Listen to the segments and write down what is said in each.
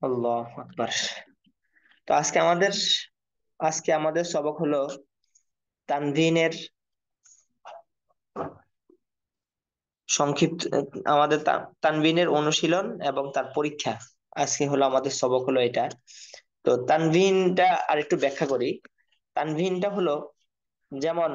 আল্লাহু আকবার। তো আজকে আমাদের সবক হলো তানভিনের সংক্ষিপ্ত, আমাদের তানভিনের অনুশীলন এবং তার পরীক্ষা। আজকে হলো আমাদের সবক হলো এটা। তো তানভিনটা আর একটু ব্যাখ্যা করি। তানভিনটা হলো যেমন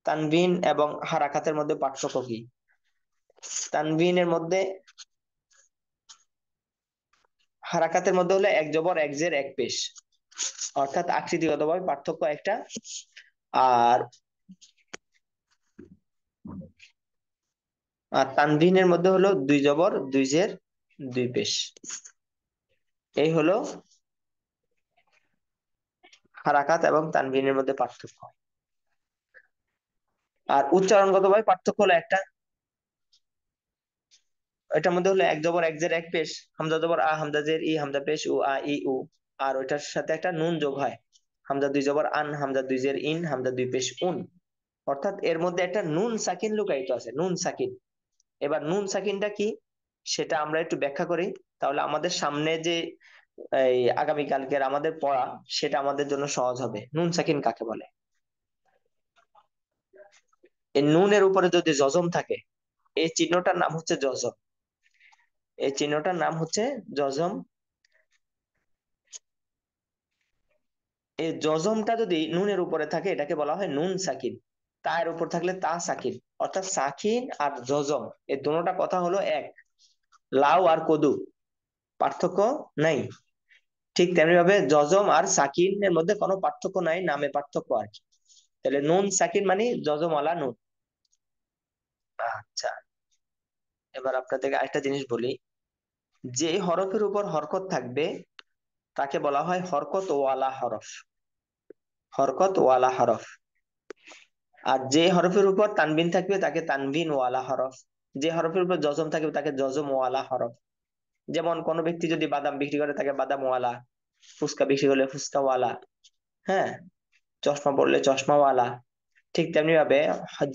তানভিন এবং হারাকাতের মধ্যে পার্থক্য কি? তানভিনের মধ্যে হারাকাতের মধ্যে হলো এক জবর এক জের এক পেশ, অর্থাৎ আকৃতিগতভাবে পার্থক্য একটা। আর আর তানভিনের মধ্যে হলো দুই জবর দুই জের দুই পেশ। এই হলো হারাকাত এবং তানভিনের মধ্যে পার্থক্য। আর উচ্চারণগতভাবে পার্থক্য হলো একটা, এটার মধ্যে হলো এক জবর এক জের এক পেশ, হামজা জবর আ, হামজা জের ই, হামজা পেশ উ, আ ই উ। আর ওইটার সাথে একটা নুন যোগ হয়, হামজা দুই জবর আন, হামজা দুই জের ইন, হামজা দুই পেশ উন। অর্থাৎ এর মধ্যে একটা নুন সাকিন লুকায়িত আছে, নুন সাকিন। এবার নুন সাকিনটা কি সেটা আমরা একটু ব্যাখ্যা করি, তাহলে আমাদের সামনে যে এই আগামীকালকের আমাদের পড়া, সেটা আমাদের জন্য সহজ হবে। নুন সাকিন কাকে বলে? এই নুনের উপরে যদি জজম থাকে, এই চিহ্নটার নাম হচ্ছে জজম। এই চিহ্নটার নাম হচ্ছে জজম। এই জজমটা যদি নুনের উপরে থাকে এটাকে বলা হয় নুন সাকিন। তার উপর থাকলে তা সাকিন। অর্থাৎ সাকিন আর জজম এই দুটোটা কথা হলো এক। লাউ আর কদু, পার্থক্য নাই। ঠিক তেমনি ভাবে জজম আর সাকিনের মধ্যে কোনো পার্থক্য নাই, নামে পার্থক্য আর কি। তাহলে নুন সাকিন মানে জজম আলা নুন। আচ্ছা, এবার আপনাদেরকে আরেকটা জিনিস বলি। যে হরফের উপর হরকত থাকবে তাকে বলা হয় হরকত ওয়ালা হরফ। হরকত ওয়ালা হরফ। আর যে হরফের উপর তানবিন থাকবে তাকে তানবিন ওয়ালা হরফ। যে হরফের উপর জজম থাকবে তাকে জজম ওয়ালা হরফ। যেমন কোন ব্যক্তি যদি বাদাম বিক্রি করে তাকে বাদাম ওয়ালা, ফুচকা বিক্রি করলে ফুচকা ওয়ালা, হ্যাঁ, চশমা পড়লে চশমা ওয়ালা। ঠিক তেমনি ভাবে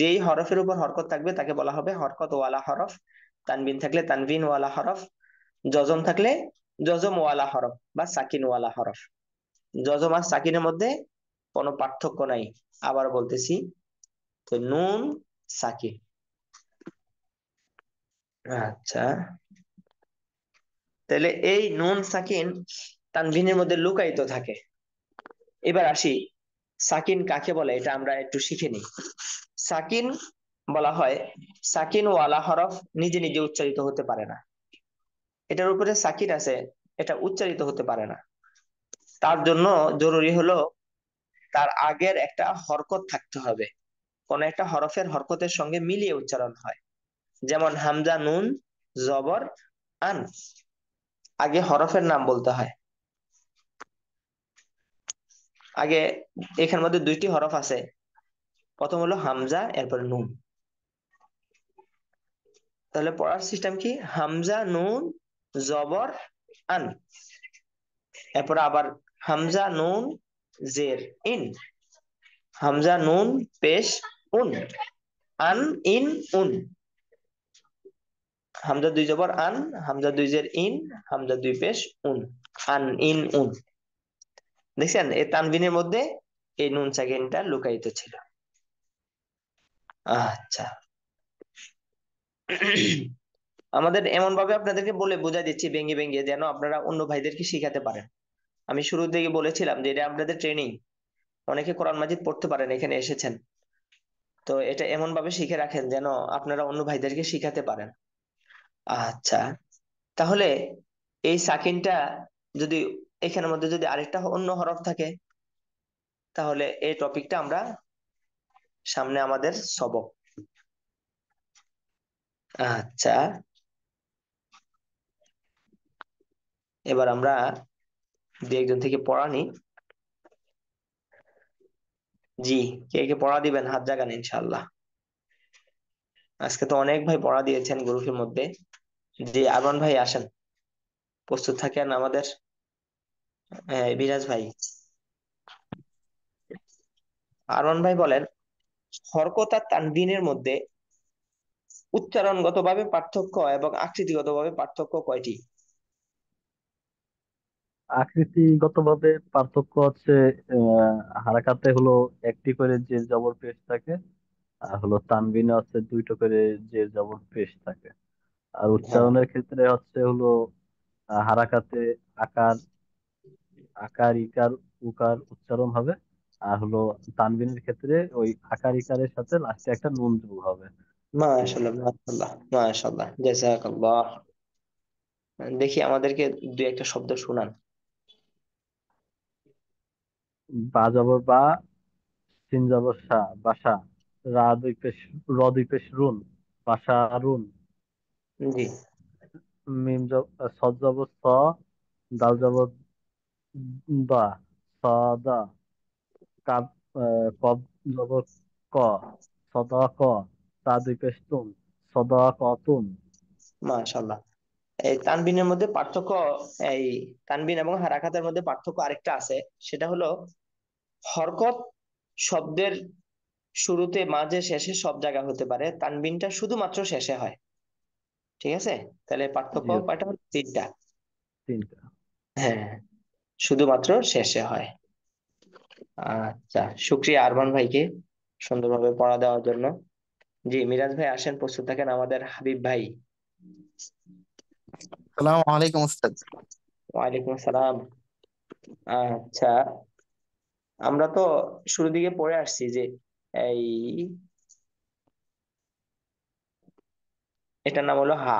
যেই হরফের উপর হরকত থাকবে তাকে বলা হবে হরকত ওয়ালা হরফ। তানবিন থাকলে তানবিন ওয়ালা হরফ। জজম থাকলে জজম ওয়ালা হরফ বা সাকিন ওয়ালা হরফ। জজম আর সাকিনের মধ্যে কোনো পার্থক্য নাই। আবার বলতেছি, তো নুন সাকিন। আচ্ছা, তাহলে এই নুন সাকিন তানভিনের মধ্যে লুকায়িত থাকে। এবার আসি, সাকিন কাকে বলে এটা আমরা একটু শিখে নিই। সাকিন বলা হয়, সাকিন ওয়ালা হরফ নিজে নিজে উচ্চারিত হতে পারে না। এটার উপরে সাকিন আছে, এটা উচ্চারিত হতে পারে না। তার জন্য জরুরি হলো তার আগের একটা হরকত থাকতে হবে, কোন একটা হরফের হরকতের সঙ্গে মিলিয়ে উচ্চারণ হয়। যেমন হামজা নুন জবর আন, আগে হরফের নাম বলতে হয়। আগে এখানের মধ্যে দুইটি হরফ আছে, প্রথম হলো হামজা এরপর নুন। তাহলে পড়ার সিস্টেম কি? হামজা নুন জবর আন, এরপর আবার হামজা নুন জের ইন, হামজা নুন পেশ উন, আন ইন উন। হামজা দুই জবর আন, হামজা দুই জের ইন, হামজা দুই পেশ উন, আন ইন উন। দেখছেন এই তানবিনের মধ্যে এই নুন সাকিনটা লুকায়িত ছিল। আচ্ছা, আমাদের এমন ভাবে আপনাদেরকে বলে বোঝাই দিচ্ছি ভেঙে ভেঙে, যেন আপনারা অন্য ভাইদেরকে শিখাতে পারেন। আমি শুরু থেকে বলেছিলাম যে এটা আপনাদের ট্রেনিং। অনেকে কোরআন মাজিদ পড়তে পারেন, এখানে এসেছেন, তো এটা এমন ভাবে শিখে রাখেন যেন আপনারা অন্য ভাইদেরকে শিখাতে পারেন। আচ্ছা, তাহলে এই সাকিনটা যদি এখানের মধ্যে যদি আরেকটা অন্য হরফ থাকে, তাহলে এই টপিকটা আমরা সামনে আমাদের সবক। আচ্ছা, এবার আমরা দু একজন থেকে পড়া নিই। জি, কে কে পড়া দিবেন হাত জাগান ইনশাআল্লাহ। আজকে তো অনেক ভাই পড়া দিয়েছেন গ্রুপের মধ্যে। জি, আরমান ভাই আসেন, প্রস্তুত থাকেন আমাদের। বিরাজ ভাই, আরমান ভাই বলেন, হরকত আর তানবিনের মধ্যে উচ্চারণগতভাবে পার্থক্য এবং আকৃতিগতভাবে পার্থক্য কয়টি? আকৃতিগতভাবে পার্থক্য হচ্ছে হারাকাতে হলো একটি করে জের জবর পেশ থাকে, আর হলো তানবিনে হচ্ছে দুইটা করে জের জবর পেশ থাকে। আর হ্যাঁ, উচ্চারণের ক্ষেত্রে হচ্ছে হলো হারাকাতে আকার আকার ইকার উকার উচ্চারণ হবে, আর হলো তানবিনের ক্ষেত্রে ওই আকার ইকারের সাথে লাস্টে একটা নুন যোগ হবে। তো মাশাআল্লাহ, মাশাআল্লাহ, মাশাআল্লাহ, জাযাকাল্লাহ। দেখি আমাদেরকে দুই একটা শব্দ শুনান। বা জবর বা, সিন জবর সা, বাসা, রা দুই পেশ, র দুই পেশ রুন, বাসা রুন, জি। মিম সদ জবর স, দাল জবর দা, স দা, কাব কব জবর ক, সদা ক, তা দুই পেশ তুম, সদা ক তুম। মাশাআল্লাহ। এই তানবিনের মধ্যে পার্থক্য, এই তানবিন এবং হারাকাতের মধ্যে পার্থক্য আরেকটা আছে। সেটা হলো হরকত শব্দের শুরুতে, মাঝে, শেষে সব জায়গা হতে পারে, তানবিনটা শুধুমাত্র শেষে হয়। ঠিক আছে? তাহলে পার্থক্য জি, কয়টা হলো? তিনটা। তিনটা। হ্যাঁ, শুধুমাত্র শেষে হয়। আচ্ছা, শুক্রিয়া আরমান ভাইকে সুন্দরভাবে পড়া দেওয়ার জন্য। জি, মিরাজ ভাই আসেন, প্রস্তুত থাকেন। আমাদের হাবিব ভাই। সালাম আলাইকুম উস্তাদ। ওয়ালাইকুম আসসালাম। আচ্ছা, আমরা তো শুরু দিকে পড়ে আসছি যে এই, এটার নাম হলো হা।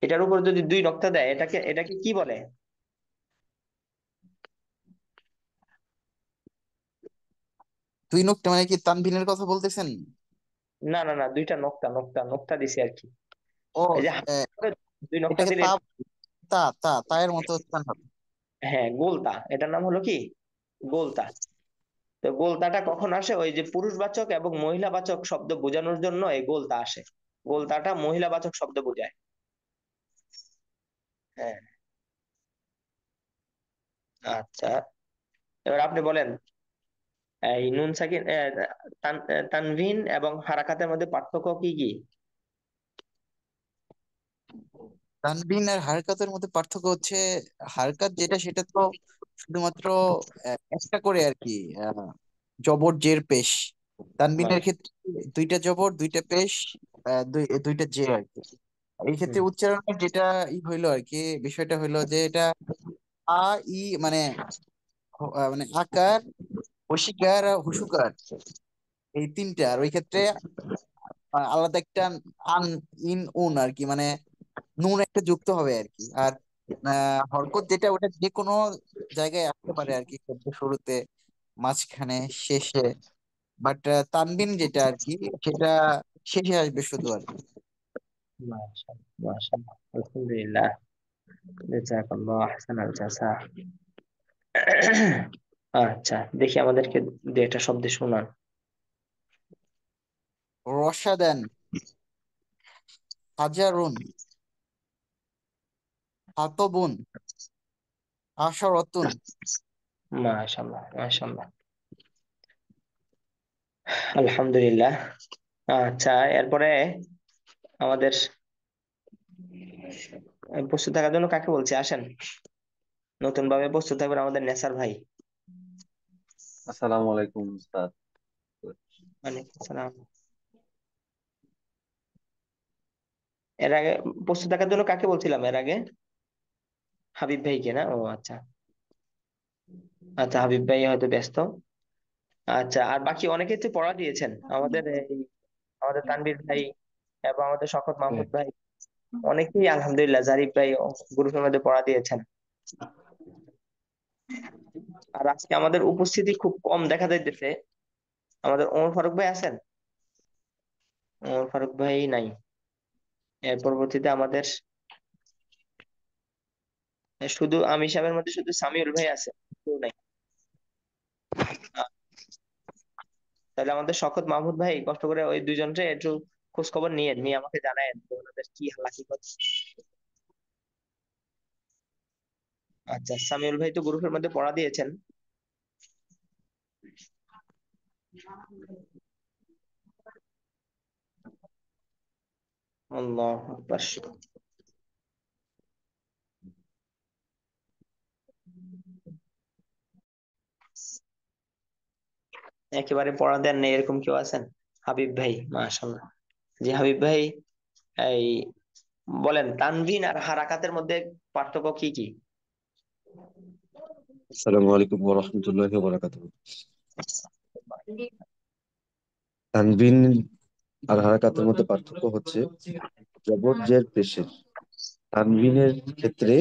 এটার উপর যদি দুই নক্তা দেয়, এটাকে এটাকে কি বলে? দুই নোকটা মানে কি তানভিনের কথা বলতেছেন? না, না, না, দুইটা নক্তা, নক্তা, নক্তা দিছি আর কি। ও, এই যে হা আহ, করে দুই নক্তা এটাকে দিলে, তা, তায়ের মতো উচ্চারণ হবে। হ্যাঁ, গোলতা। এটার নাম হলো কি? গোলতা। তো গোলতাটা কখন আসে? ওই যে পুরুষবাচক এবং মহিলাবাচক শব্দ বোঝানোর জন্য এই গোলতা আসে। গোলতাটা মহিলাবাচক শব্দ বোঝায়। হ্যাঁ। আচ্ছা, এবার আপনি বলেন, এই নুন সাকিন তানভিন এবং হারাকাতের মধ্যে পার্থক্য কি কি? তানভিন আর হারকাতের মধ্যে পার্থক্য হচ্ছে, হারকাত যেটা সেটা তো শুধুমাত্র একটা করে আর কি, আহ, জবর জের পেশ। তানভিনের মাস ক্ষেত্রে দুইটা জবর দুইটা পেশ, দুইটা জে আর কি। এই ক্ষেত্রে হুম, উচ্চারণের যেটা হইলো আর কি, বিষয়টা হইলো যে এটা আ ই মানে মানে আকার, হশিকার আর হুশুকার, এই তিনটা। আর ওই ক্ষেত্রে আলাদা একটা আন, ইন উন আর কি, মানে নুন একটা যুক্ত হবে আর কি। আর হরকত যেটা, ওটা যে কোনো জায়গায় আসতে পারে আর কি, শব্দের শুরুতে, মাঝখানে, শেষে। বাট তানবিন যেটা আর কি, সেটা শেষে আসবে শুধু আর কি। মাশাআল্লাহ, মাশাআল্লাহ, আলহামদুলিল্লাহ, জাযাকাল্লাহ আহসানাল জাযা। আচ্ছা, দেখি আমাদেরকে দু একটা শব্দ শোনান। রসাদান, হাজারুন, হাতবুন, আশারতুন। মাশাআল্লাহ, মাশাআল্লাহ, আলহামদুলিল্লাহ। আচ্ছা, এরপরে আমাদের প্রস্তুত থাকার জন্য কাকে বলছি, আসেন। নতুন ভাবে প্রস্তুত থাকবেন আমাদের নেসার ভাই। আসসালামু আলাইকুম স্যার। ওয়ালাইকুম আসসালাম। এর আগে প্রস্তুত থাকার জন্য কাকে বলছিলাম এর আগে? হাবিব ভাইকে না? ও আচ্ছা। আচ্ছা, হাবিব ভাই হয়তো ব্যস্ত। আচ্ছা, আর বাকি অনেকেই তো পড়া দিয়েছেন। আমাদের তানভীর ভাই এবং আমাদের শওকত মাহমুদ ভাই, অনেকেই আলহামদুলিল্লাহ, জারিফ ভাই গ্রুপের মধ্যে পড়া দিয়েছেন। আর আজকে আমাদের উপস্থিতি খুব কম দেখা যাইতেছে। আমাদের ওমর ফারুক ভাই আছেন? ওমর ফারুক ভাই নাই। এর পরবর্তীতে আমাদের শুধু আমি সাহেবের মধ্যে শুধু সামিউল ভাই আছে, কেউ নাই। আহ, তাহলে আমাদের শওকত মাহমুদ ভাই কষ্ট করে ওই দুইজনকে একটু খোঁজ খবর নিয়ে নিয়ে আমাকে জানায়েন যে ওনাদের কি হালাকি করছে। আচ্ছা, সামিউল ভাই তো গ্রুপের মধ্যে পড়া দিয়েছেন। আল্লাহ আকবার। একেবারে পড়া দেন নেই এরকম কেউ আছেন? হাবিব ভাই, মাশাআল্লাহ। জি হাবিব ভাই, এই বলেন তানভিন আর হারাকাতের মধ্যে পার্থক্য কি কি? আসসালামু আলাইকুম ওয়া রাহমাতুল্লাহি ওয়া বারাকাতুহু। তানবিন আর হারাকাতের মধ্যে পার্থক্য হচ্ছে জবর জের পেশের। তানবিনের ক্ষেত্রে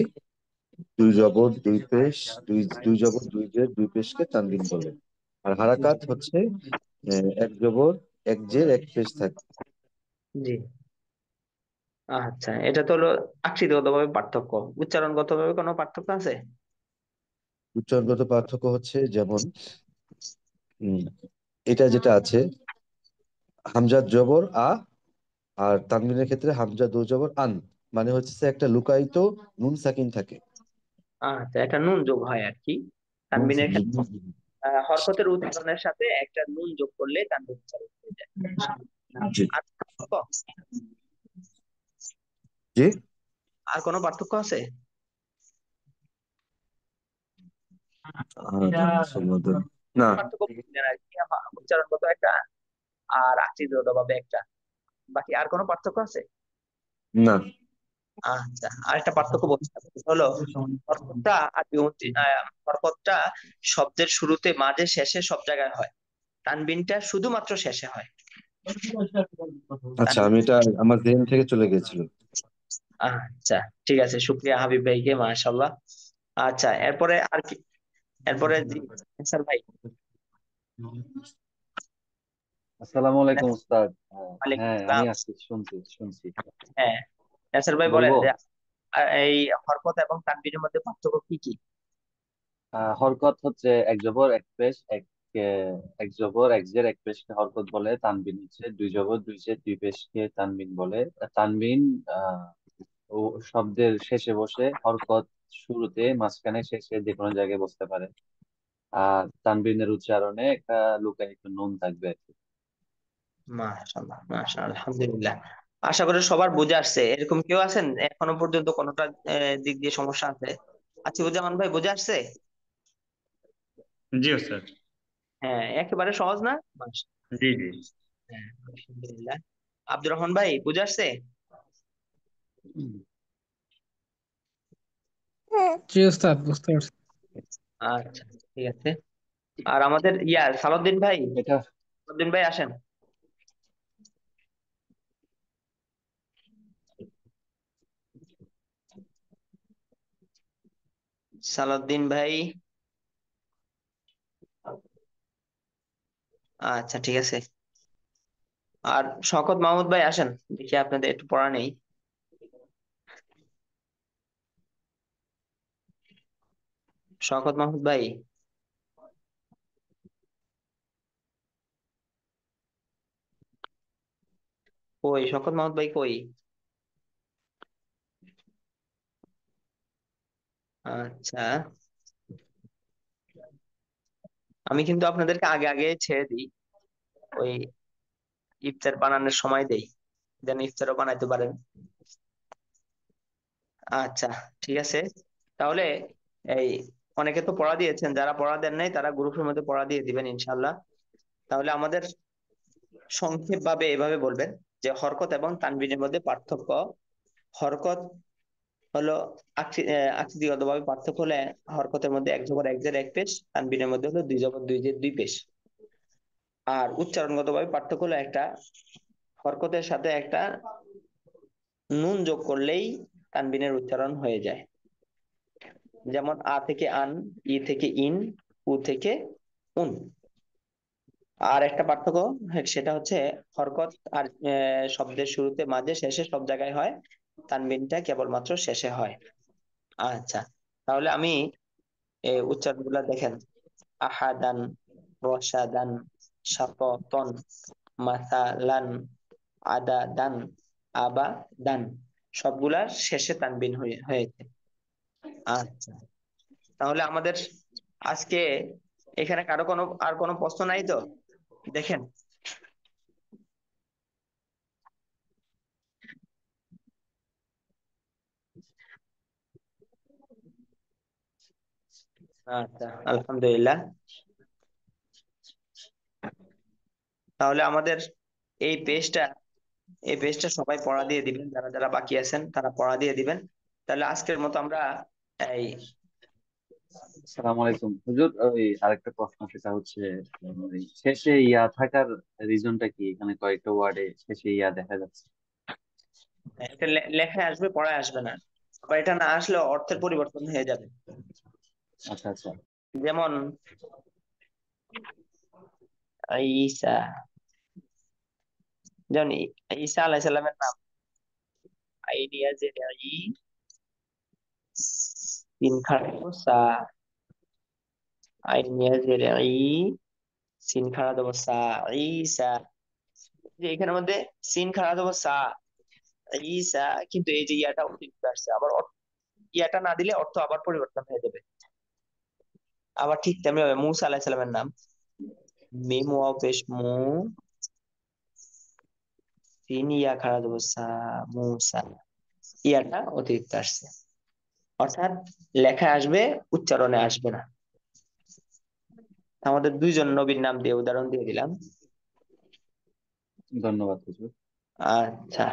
দুই জবর দুই পেশ, দুই দুই জবর দুই জের দুই পেশকে তানবিন বলে। আর হারাকাত হচ্ছে এক জবর এক জের এক পেশ থাকে। জি, আচ্ছা, এটা তো হলো আকৃতিগত ভাবে পার্থক্য। উচ্চারণগত ভাবে কোনো পার্থক্য আছে? উচ্চারণগত পার্থক্য হচ্ছে যেমন উম, এটা যেটা আছে হামজার জবর আ, আর তানবিনের ক্ষেত্রে হামজা দো জবর আন, মানে হচ্ছে একটা লুকায়িত নুন সাকিন থাকে। আচ্ছা, একটা নুন যোগ হয় আর কি নুন তানবিনের ক্ষেত্রে। নুন- হরকতের উচ্চারণের সাথে একটা নুন যোগ করলে তানবিন উচ্চারণ হয়ে যায়। জি আর পার্থক্য, জি। আর কোনো পার্থক্য আছে? না। পার্থক্য বুঝলেন আর কি, উচ্চারণগত একটা আর আকৃতিগত ভাবে একটা, বাকি আর কোনো পার্থক্য আছে? না। আচ্ছা, আরেকটা পার্থক্য বলতে হবে, সেটা হলো হরকতটা হরকতটা শব্দের শুরুতে মাঝে শেষে সব জায়গায় হয়, তানবিনটা শুধুমাত্র শেষে হয়। আচ্ছা, তানবিন, আমি এটা আমার জেন থেকে চলে গেছিল। আচ্ছা, ঠিক আছে, শুক্রিয়া হাবিব ভাইকে, মাশাআল্লাহ। আচ্ছা, এরপরে আর কি? এরপরে জি, স্যার ভাই। আসসালামু আলাইকুম উস্তাদ। ওয়ালাইকুম হ্যাঁ, আমি আসসালাম। আছি, শুনছি শুনছি। হ্যাঁ, স্যার ভাই বলেন বলবো। যে এই হরকত এবং তানবিনের মধ্যে পার্থক্য কি কি? হরকত হচ্ছে এক জবর এক পেশ এক জবর এক জের এক পেশকে হরকত বলে। তানবিন হচ্ছে দুই জবর দুই জের দুই পেশকে তানবিন বলে। তানবিন আহ ও শব্দের শেষে বসে, হরকত শুরুতে মাঝখানে শেষে যে কোনো জায়গায় বসতে পারে। আর তানবিনের উচ্চারণে একটা লুকায়িত নুন থাকবে আর কি। মাশাআল্লাহ, মাশাআল্লাহ, আলহামদুলিল্লাহ। আশা করি সবার বুঝে আসছে। এরকম কেউ আছেন এখনো পর্যন্ত কোনোটা দিক দিয়ে সমস্যা আছে? আসিফুজ্জামান ভাই, বুঝে আসছে? জি স্যার। হ্যাঁ, একেবারে সহজ না? জি জি। হ্যাঁ, আলহামদুলিল্লাহ। আব্দুর রহমান ভাই, বুঝে আসছে? জি ওস্তাদ, বুঝতে পারছি। আচ্ছা, ঠিক আছে। আর আমাদের সালাউদ্দিন ভাই, এটা সালাউদ্দিন ভাই আসেন। সালাউদ্দিন ভাই, আচ্ছা, ঠিক আছে। আর শওকত মাহমুদ ভাই আসেন, দেখি আপনাদের একটু পড়া নেই। শওকত মাহমুদ ভাই, কই শওকত মাহমুদ ভাই কই? আচ্ছা, আমি কিন্তু আপনাদেরকে আগে আগে ছেড়ে দিই, ওই ইফতার বানানোর সময় দেই, যেন ইফতারও বানাইতে পারেন। আচ্ছা, ঠিক আছে। তাহলে এই অনেকে তো পড়া দিয়েছেন, যারা পড়া দেন নাই তারা গ্রুপের মধ্যে পড়া দিয়ে দিবেন ইনশাল্লাহ। তাহলে আমাদের সংক্ষেপ ভাবে এভাবে বলবেন যে হরকত এবং তানবিনের মধ্যে পার্থক্য। হরকত হলো আকৃতিগত ভাবে পার্থক্য হলে হরকতের মধ্যে এক জবর এক জের এক পেশ, তানবিনের মধ্যে হলো দুই জবর দুই জের দুই পেশ। আর উচ্চারণগত ভাবে পার্থক্য হলো একটা হরকতের সাথে একটা নুন যোগ করলেই তানবিনের উচ্চারণ হয়ে যায়। যেমন আ থেকে আন, ই থেকে ইন, উ থেকে উন। আর একটা পার্থক্য, সেটা হচ্ছে হরকত আর শব্দের শুরুতে মাঝে শেষে সব জায়গায় হয়, তানবিনটা কেবলমাত্র শেষে হয়। আচ্ছা, তাহলে আমি উচ্চারণগুলো দেখেন। আহাদান, রসাদান, শাততন, মাসালান, আদাদান, আবাদান, সবগুলার শেষে তানবিন হয়েছে। আচ্ছা, তাহলে আমাদের আজকে এখানে কারো আর কোনো প্রশ্ন নাই তো? দেখেন। আচ্ছা, আলহামদুলিল্লাহ। তাহলে আমাদের এই পেজটা এই পেজটা সবাই পড়া দিয়ে দিবেন, যারা যারা বাকি আছেন তারা পড়া দিয়ে দিবেন। তাহলে আজকের মতো আমরা এই আসসালামু আলাইকুম হুজুর। ওই আরেকটা প্রশ্ন, সেটা হচ্ছে ওই শেষে ইয়া থাকার রিজনটা কি? এখানে কয়েকটা ওয়ার্ডে শেষে ইয়া দেখা যাচ্ছে। এটা লেখায় আসবে, পড়ায় আসবে না। আবার এটা না আসলে অর্থের পরিবর্তন হয়ে যাবে। আচ্ছা আচ্ছা। যেমন ঈসা, যেমন ঈসা আলাইহিস সালামের নাম আইডিয়া যে ই তিন খাড়া সা, আইনিয়া যে ই সিন খাড়া দেবো সা, ঈসা। যে এখানের মধ্যে সিন খাড়া দেবো সা, ঈসা, কিন্তু এই যে ইয়াটা অতিরিক্ত আসছে, আবার ইয়াটা না দিলে অর্থ আবার পরিবর্তন হয়ে যাবে। আবার ঠিক তেমনি ভাবে মুসা আলাইহিস সালামের নাম মিম ওয়াও পেশ মু, তিন ইয়া খাড়া দেবো সা, মুসা, ইয়াটা অতিরিক্ত আসছে, অর্থাৎ লেখায় আসবে, উচ্চারণে আসবে না। আমাদের দুইজন নবীর নাম দিয়ে উদাহরণ দিয়ে দিলাম। ধন্যবাদ হুজুর। আচ্ছা